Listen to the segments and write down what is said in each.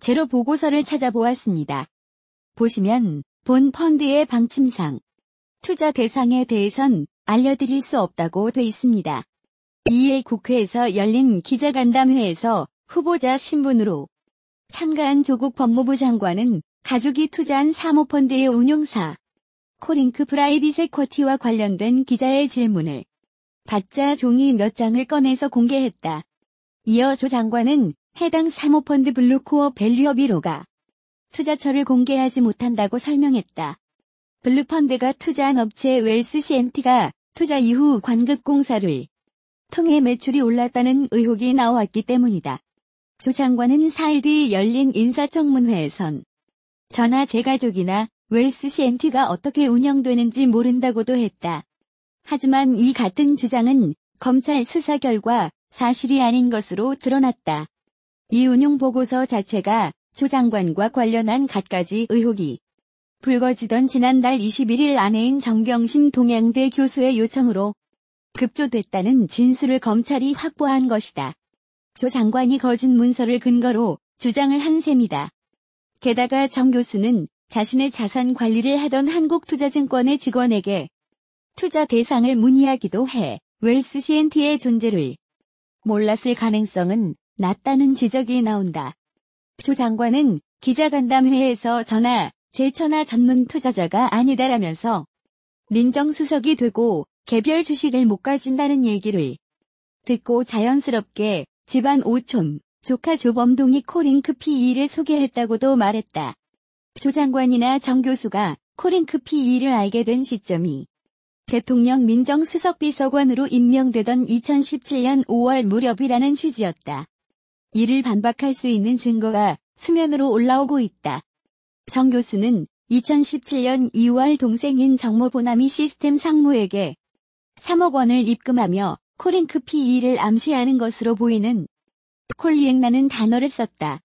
제로 보고서를 찾아보았습니다. 보시면 본 펀드의 방침상 투자 대상에 대해선 알려드릴 수 없다고 돼 있습니다. 이에 국회에서 열린 기자간담회에서 후보자 신분으로 참가한 조국 법무부 장관은 가족이 투자한 사모펀드의 운용사 코링크 프라이빗 에쿼티와 관련된 기자의 질문을 받자 종이 몇 장을 꺼내서 공개했다. 이어 조 장관은 해당 사모펀드 블루코어 밸류업 1호가 투자처를 공개하지 못한다고 설명했다. 블루펀드가 투자한 업체 웰스 CNT가 투자 이후 관급공사를 통해 매출이 올랐다는 의혹이 나왔기 때문이다. 조 장관은 4일 뒤 열린 인사청문회에선 저나 제 가족이나 웰스 CNT가 어떻게 운영되는지 모른다고도 했다. 하지만 이 같은 주장은 검찰 수사 결과 사실이 아닌 것으로 드러났다. 이 운용보고서 자체가 조 장관과 관련한 갖가지 의혹이 불거지던 지난달 21일 아내인 정경심 동양대 교수의 요청으로 급조됐다는 진술을 검찰이 확보한 것이다. 조 장관이 거짓 문서를 근거로 주장을 한 셈이다. 게다가 정 교수는 자신의 자산 관리를 하던 한국투자증권의 직원에게 투자 대상을 문의하기도 해 웰스 CNT의 존재를 몰랐을 가능성은 낮다는 지적이 나온다. 조 장관은 기자간담회에서 저나 제처나 전문 투자자가 아니다라면서 민정수석이 되고 개별 주식을 못 가진다는 얘기를 듣고 자연스럽게 집안 오촌, 조카 조범동이 코링크 PE를 소개했다고도 말했다. 조 장관이나 정 교수가 코링크 PE를 알게 된 시점이 대통령 민정수석비서관으로 임명되던 2017년 5월 무렵이라는 취지였다. 이를 반박할 수 있는 증거가 수면으로 올라오고 있다. 정 교수는 2017년 2월 동생인 정모보남이 시스템 상무에게 3억 원을 입금하며 코링크 PE를 암시하는 것으로 보이는 콜리액라는 단어를 썼다.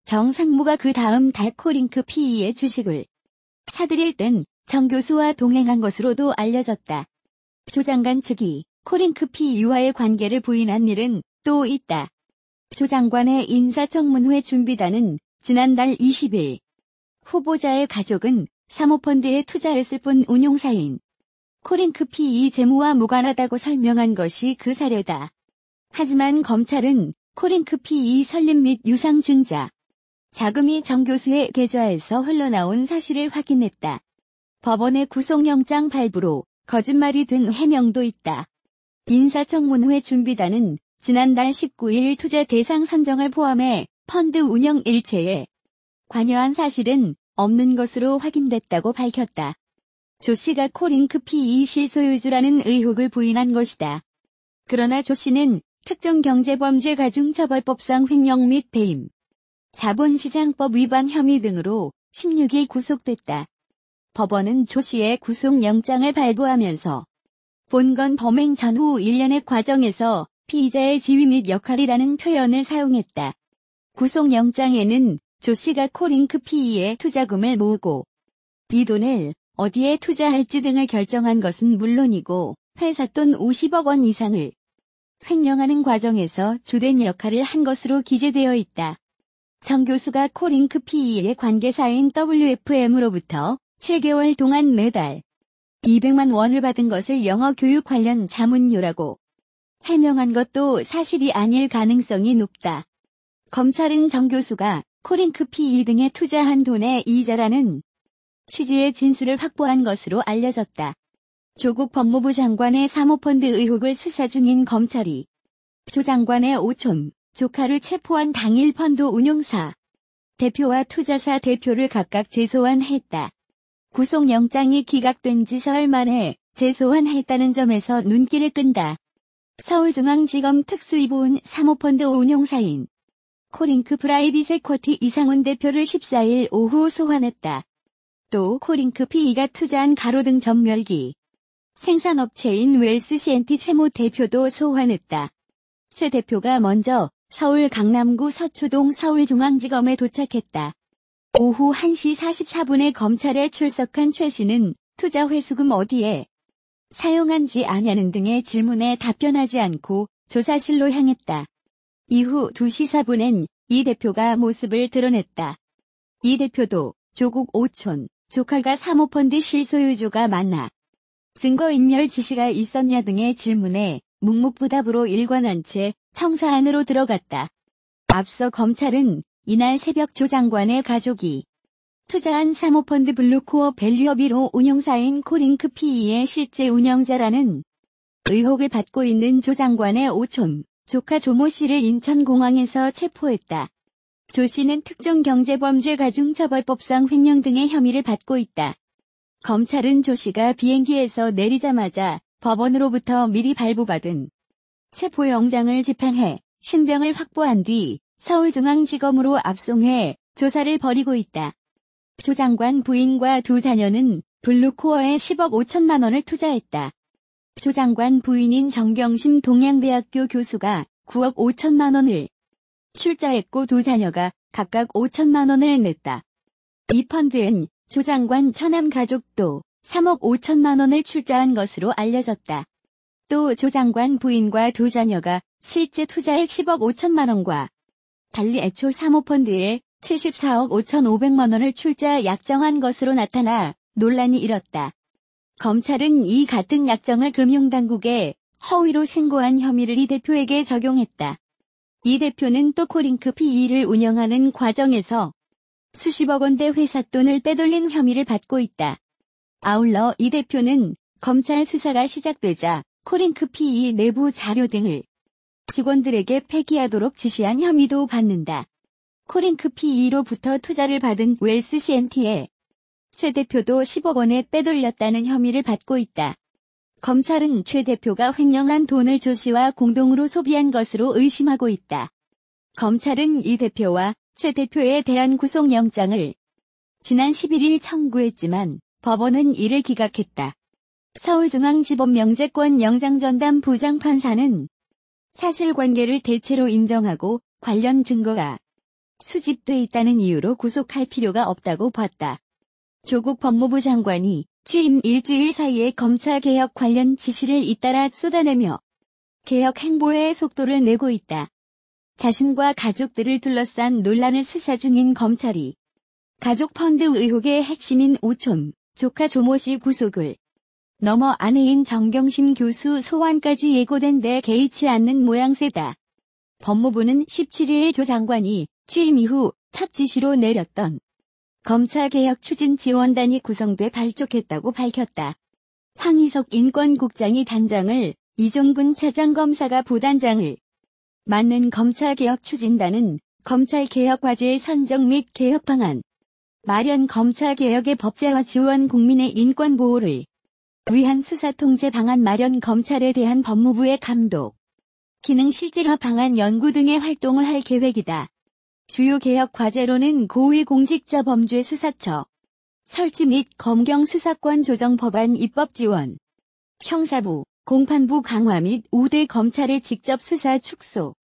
정 상무가 그 다음 달 코링크 PE의 주식을 사들일 땐 정 교수와 동행한 것으로도 알려졌다. 조 장관 측이 코링크 PE와의 관계를 부인한 일은 또 있다. 조 장관의 인사청문회 준비단은 지난달 20일 후보자의 가족은 사모펀드에 투자했을 뿐 운용사인 코링크 PE 재무와 무관하다고 설명한 것이 그 사례다. 하지만 검찰은 코링크 PE 설립 및 유상증자, 자금이 정 교수의 계좌에서 흘러나온 사실을 확인했다. 법원의 구속영장 발부로 거짓말이 된 해명도 있다. 인사청문회 준비단은 지난달 19일 투자 대상 선정을 포함해 펀드 운영 일체에 관여한 사실은 없는 것으로 확인됐다고 밝혔다. 조 씨가 코링크 PE 실소유주라는 의혹을 부인한 것이다. 그러나 조 씨는 특정경제범죄 가중처벌법상 횡령 및 배임, 자본시장법 위반 혐의 등으로 16일 구속됐다. 법원은 조 씨의 구속영장을 발부하면서 본건 범행 전후 1년의 과정에서 피의자의 지위 및 역할이라는 표현을 사용했다. 구속영장에는 조 씨가 코링크 PE에 투자금을 모으고 이 돈을 어디에 투자할지 등을 결정한 것은 물론이고 회사 돈 50억 원 이상을 횡령하는 과정에서 주된 역할을 한 것으로 기재되어 있다. 정 교수가 코링크 PE의 관계사인 WFM으로부터 7개월 동안 매달 200만 원을 받은 것을 영어 교육 관련 자문료라고 해명한 것도 사실이 아닐 가능성이 높다. 검찰은 정 교수가 코링크 PE 등에 투자한 돈의 이자라는 취지의 진술을 확보한 것으로 알려졌다. 조국 법무부 장관의 사모펀드 의혹을 수사 중인 검찰이 조 장관의 오촌, 조카를 체포한 당일 펀드 운용사 대표와 투자사 대표를 각각 재소환했다. 구속영장이 기각된 지 사흘 만에 재소환했다는 점에서 눈길을 끈다. 서울중앙지검 특수위부은 사모펀드 운용사인 코링크 프라이빗 에쿼티 이상훈 대표를 14일 오후 소환했다. 또 코링크 PE가 투자한 가로등 전멸기 생산업체인 웰스 CNT 최모 대표도 소환했다. 최 대표가 먼저 서울 강남구 서초동 서울중앙지검에 도착했다. 오후 1시 44분에 검찰에 출석한 최 씨는 투자 회수금 어디에 사용한지 아냐는 등의 질문에 답변하지 않고 조사실로 향했다. 이후 2시 4분엔 이 대표가 모습을 드러냈다. 이 대표도 조국 오촌, 조카가 사모펀드 실소유주가 맞나? 증거인멸 지시가 있었냐 등의 질문에 묵묵부답으로 일관한 채 청사 안으로 들어갔다. 앞서 검찰은 이날 새벽 조 장관의 가족이 투자한 사모펀드 블루코어 밸류업으로 운용사인 코링크 PE의 실제 운영자라는 의혹을 받고 있는 조 장관의 오촌, 조카 조모 씨를 인천공항에서 체포했다. 조 씨는 특정경제범죄 가중처벌법상 횡령 등의 혐의를 받고 있다. 검찰은 조 씨가 비행기에서 내리자마자 법원으로부터 미리 발부받은 체포영장을 집행해 신병을 확보한 뒤 서울중앙지검으로 압송해 조사를 벌이고 있다. 조 장관 부인과 두 자녀는 블루코어에 10억 5천만 원을 투자했다. 조 장관 부인인 정경심 동양대학교 교수가 9억 5천만 원을 출자했고 두 자녀가 각각 5천만 원을 냈다. 이 펀드엔 조 장관 처남 가족도 3억 5천만 원을 출자한 것으로 알려졌다. 또 조 장관 부인과 두 자녀가 실제 투자액 10억 5천만 원과 달리 애초 사모펀드에 74억 5,500만 원을 출자 약정한 것으로 나타나 논란이 일었다. 검찰은 이 같은 약정을 금융당국에 허위로 신고한 혐의를 이 대표에게 적용했다. 이 대표는 또 코링크 PE를 운영하는 과정에서 수십억 원대 회사 돈을 빼돌린 혐의를 받고 있다. 아울러 이 대표는 검찰 수사가 시작되자 코링크 PE 내부 자료 등을 직원들에게 폐기하도록 지시한 혐의도 받는다. 코링크 PE로부터 투자를 받은 웰스 CNT의 최 대표도 10억 원에 빼돌렸다는 혐의를 받고 있다. 검찰은 최 대표가 횡령한 돈을 조 씨와 공동으로 소비한 것으로 의심하고 있다. 검찰은 이 대표와 최 대표에 대한 구속영장을 지난 11일 청구했지만 법원은 이를 기각했다. 서울중앙지법 명재권 영장전담 부장판사는 사실관계를 대체로 인정하고 관련 증거가 수집돼 있다는 이유로 구속할 필요가 없다고 봤다. 조국 법무부 장관이 취임 일주일 사이에 검찰개혁 관련 지시를 잇따라 쏟아내며 개혁 행보의 속도를 내고 있다. 자신과 가족들을 둘러싼 논란을 수사 중인 검찰이 가족 펀드 의혹의 핵심인 오촌, 조카 조모 씨 구속을 넘어 아내인 정경심 교수 소환까지 예고된 데 개의치 않는 모양새다. 법무부는 17일 조 장관이 취임 이후 첫 지시로 내렸던 검찰개혁 추진지원단이 구성돼 발족했다고 밝혔다. 황희석 인권국장이 단장을, 이종근 차장검사가 부단장을 맡는 검찰개혁 추진단은 검찰개혁 과제의 선정 및 개혁 방안, 마련 검찰개혁의 법제화 지원 국민의 인권 보호를 위한 수사 통제 방안 마련 검찰에 대한 법무부의 감독, 기능 실질화 방안 연구 등의 활동을 할 계획이다. 주요 개혁 과제로는 고위공직자범죄수사처 설치 및 검경 수사권 조정 법안 입법 지원, 형사부, 공판부 강화 및 우대 검찰의 직접 수사 축소,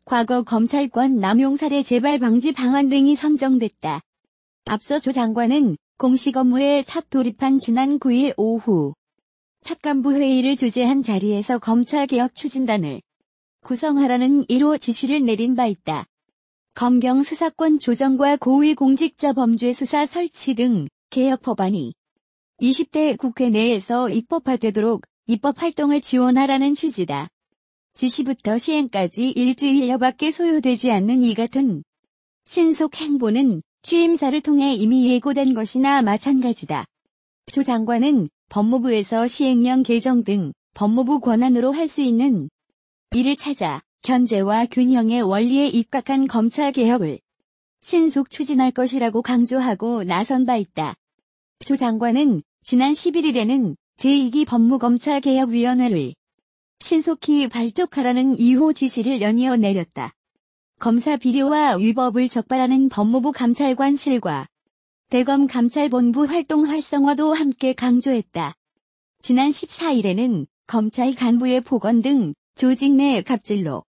과거 검찰권 남용 사례 재발 방지 방안 등이 선정됐다. 앞서 조 장관은 공식 업무에 첫 돌입한 지난 9일 오후 첫 간부 회의를 주재한 자리에서 검찰개혁 추진단을 구성하라는 1호 지시를 내린 바 있다. 검경 수사권 조정과 고위공직자범죄 수사 설치 등 개혁 법안이 20대 국회 내에서 입법화되도록 입법활동을 지원하라는 취지다. 지시부터 시행까지 일주일여밖에 소요되지 않는 이 같은 신속 행보는 취임사를 통해 이미 예고된 것이나 마찬가지다. 조 장관은 법무부에서 시행령 개정 등 법무부 권한으로 할 수 있는 일을 찾아 견제와 균형의 원리에 입각한 검찰개혁을 신속 추진할 것이라고 강조하고 나선 바 있다. 조 장관은 지난 11일에는 제2기 법무검찰개혁위원회를 신속히 발족하라는 2호 지시를 연이어 내렸다. 검사 비리와 위법을 적발하는 법무부 감찰관실과 대검 감찰본부 활동 활성화도 함께 강조했다. 지난 14일에는 검찰 간부의 폭언 등 조직 내 갑질로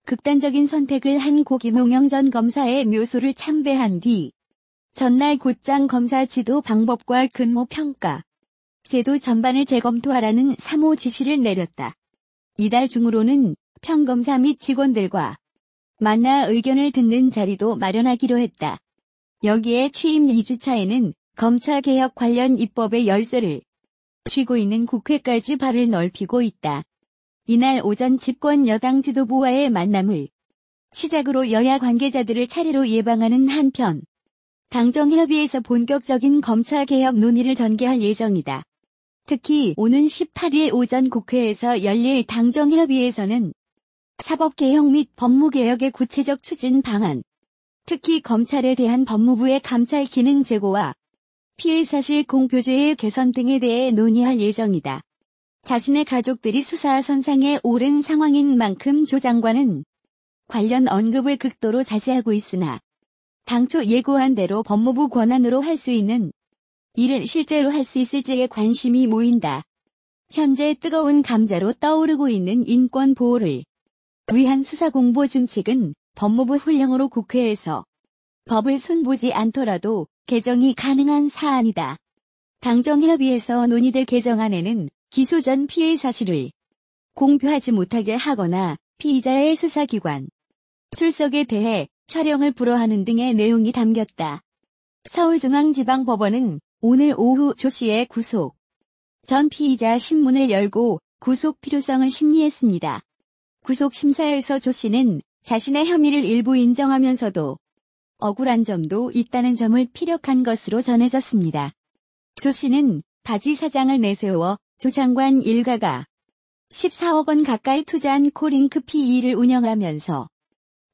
극단적인 선택을 한 고 김홍영 전 검사의 묘소를 참배한 뒤 전날 곧장 검사 지도 방법과 근무 평가, 제도 전반을 재검토하라는 3호 지시를 내렸다. 이달 중으로는 평검사 및 직원들과 만나 의견을 듣는 자리도 마련하기로 했다. 여기에 취임 2주차에는 검찰개혁 관련 입법의 열쇠를 쥐고 있는 국회까지 발을 넓히고 있다. 이날 오전 집권 여당 지도부와의 만남을 시작으로 여야 관계자들을 차례로 예방하는 한편 당정협의회에서 본격적인 검찰개혁 논의를 전개할 예정이다. 특히 오는 18일 오전 국회에서 열릴 당정협의회에서는 사법개혁 및 법무개혁의 구체적 추진 방안, 특히 검찰에 대한 법무부의 감찰 기능 제고와 피의사실 공표제의 개선 등에 대해 논의할 예정이다. 자신의 가족들이 수사 선상에 오른 상황인 만큼 조 장관은 관련 언급을 극도로 자제하고 있으나 당초 예고한 대로 법무부 권한으로 할 수 있는 일을 실제로 할 수 있을지에 관심이 모인다. 현재 뜨거운 감자로 떠오르고 있는 인권 보호를 위한 수사공보 준칙은 법무부 훈령으로 국회에서 법을 손보지 않더라도 개정이 가능한 사안이다. 당정협의에서 논의될 개정안에는 기소 전 피의 사실을 공표하지 못하게 하거나 피의자의 수사기관 출석에 대해 촬영을 불허하는 등의 내용이 담겼다. 서울중앙지방법원은 오늘 오후 조 씨의 구속 전 피의자 신문을 열고 구속 필요성을 심리했습니다. 구속 심사에서 조 씨는 자신의 혐의를 일부 인정하면서도 억울한 점도 있다는 점을 피력한 것으로 전해졌습니다. 조 씨는 바지 사장을 내세워 조 장관 일가가 14억 원 가까이 투자한 코링크 PE를 운영하면서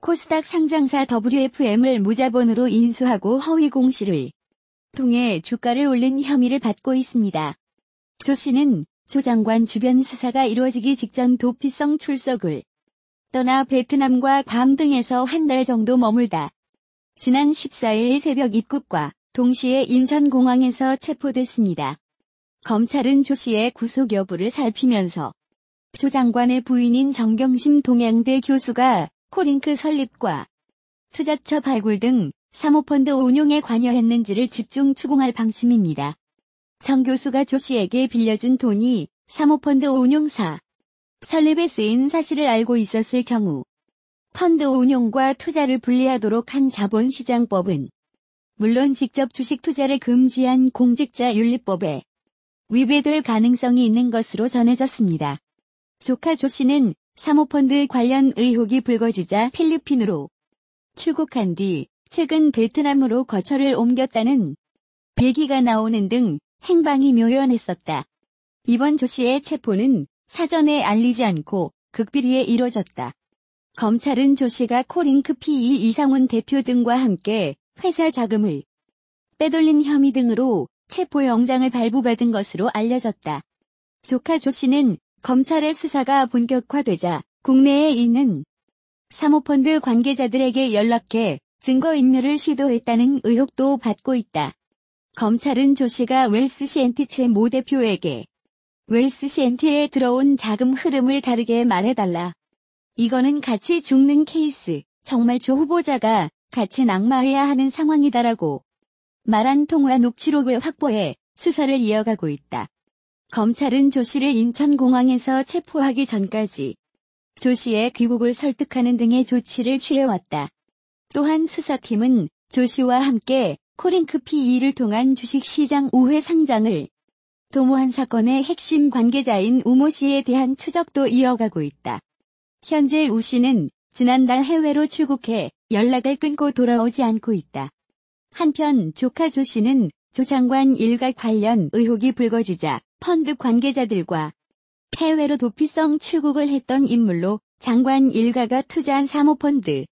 코스닥 상장사 WFM을 무자본으로 인수하고 허위 공시를 통해 주가를 올린 혐의를 받고 있습니다. 조 씨는 조 장관 주변 수사가 이루어지기 직전 도피성 출석을 떠나 베트남과 괌 등에서 한 달 정도 머물다 지난 14일 새벽 입국과 동시에 인천공항에서 체포됐습니다. 검찰은 조 씨의 구속 여부를 살피면서 조 장관의 부인인 정경심 동양대 교수가 코링크 설립과 투자처 발굴 등 사모펀드 운용에 관여했는지를 집중 추궁할 방침입니다. 정 교수가 조 씨에게 빌려준 돈이 사모펀드 운용사 설립에 쓰인 사실을 알고 있었을 경우 펀드 운용과 투자를 분리하도록 한 자본시장법은 물론 직접 주식 투자를 금지한 공직자윤리법에 위배될 가능성이 있는 것으로 전해졌습니다. 조카 조 씨는 사모펀드 관련 의혹이 불거지자 필리핀으로 출국한 뒤 최근 베트남으로 거처를 옮겼다는 얘기가 나오는 등 행방이 묘연했었다. 이번 조 씨의 체포는 사전에 알리지 않고 극비리에 이뤄졌다. 검찰은 조 씨가 코링크 PE 이상훈 대표 등과 함께 회사 자금을 빼돌린 혐의 등으로 체포영장을 발부받은 것으로 알려졌다. 조카 조 씨는 검찰의 수사가 본격화되자 국내에 있는 사모펀드 관계자들에게 연락해 증거인멸을 시도했다는 의혹도 받고 있다. 검찰은 조 씨가 웰스시엔티 최 모 대표에게 웰스시엔티에 들어온 자금 흐름을 다르게 말해달라. 이거는 같이 죽는 케이스, 정말 조 후보자가 같이 낙마해야 하는 상황이다라고 말한 통화 녹취록을 확보해 수사를 이어가고 있다. 검찰은 조 씨를 인천공항에서 체포하기 전까지 조 씨의 귀국을 설득하는 등의 조치를 취해왔다. 또한 수사팀은 조 씨와 함께 코링크 PE를 통한 주식시장 우회 상장을 도모한 사건의 핵심 관계자인 우모 씨에 대한 추적도 이어가고 있다. 현재 우 씨는 지난달 해외로 출국해 연락을 끊고 돌아오지 않고 있다. 한편 조카 조 씨는 조 장관 일가 관련 의혹이 불거지자 펀드 관계자들과 해외로 도피성 출국을 했던 인물로 장관 일가가 투자한 사모펀드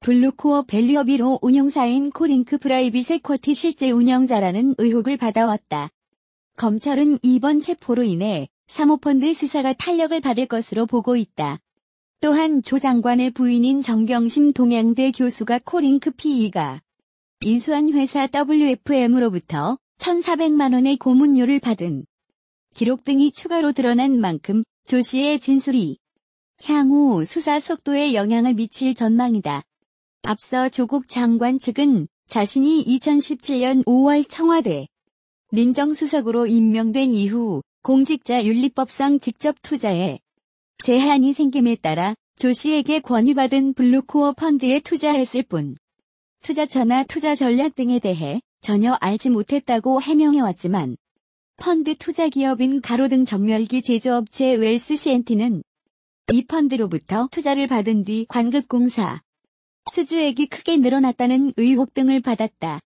블루코어 밸류업이로 운용사인 코링크 프라이빗 에쿼티 실제 운영자라는 의혹을 받아왔다. 검찰은 이번 체포로 인해 사모펀드 수사가 탄력을 받을 것으로 보고 있다. 또한 조 장관의 부인인 정경심 동양대 교수가 코링크 PE가 인수한 회사 WFM으로부터 1,400만 원의 고문료를 받은 기록 등이 추가로 드러난 만큼 조 씨의 진술이 향후 수사 속도에 영향을 미칠 전망이다. 앞서 조국 장관 측은 자신이 2017년 5월 청와대 민정수석으로 임명된 이후 공직자윤리법상 직접 투자에 제한이 생김에 따라 조 씨에게 권유받은 블루코어 펀드에 투자했을 뿐 투자처나 투자 전략 등에 대해 전혀 알지 못했다고 해명해왔지만 펀드 투자 기업인 가로등 전멸기 제조업체 웰스 CNT는 이 펀드로부터 투자를 받은 뒤 관극공사 수주액이 크게 늘어났다는 의혹 등을 받았다.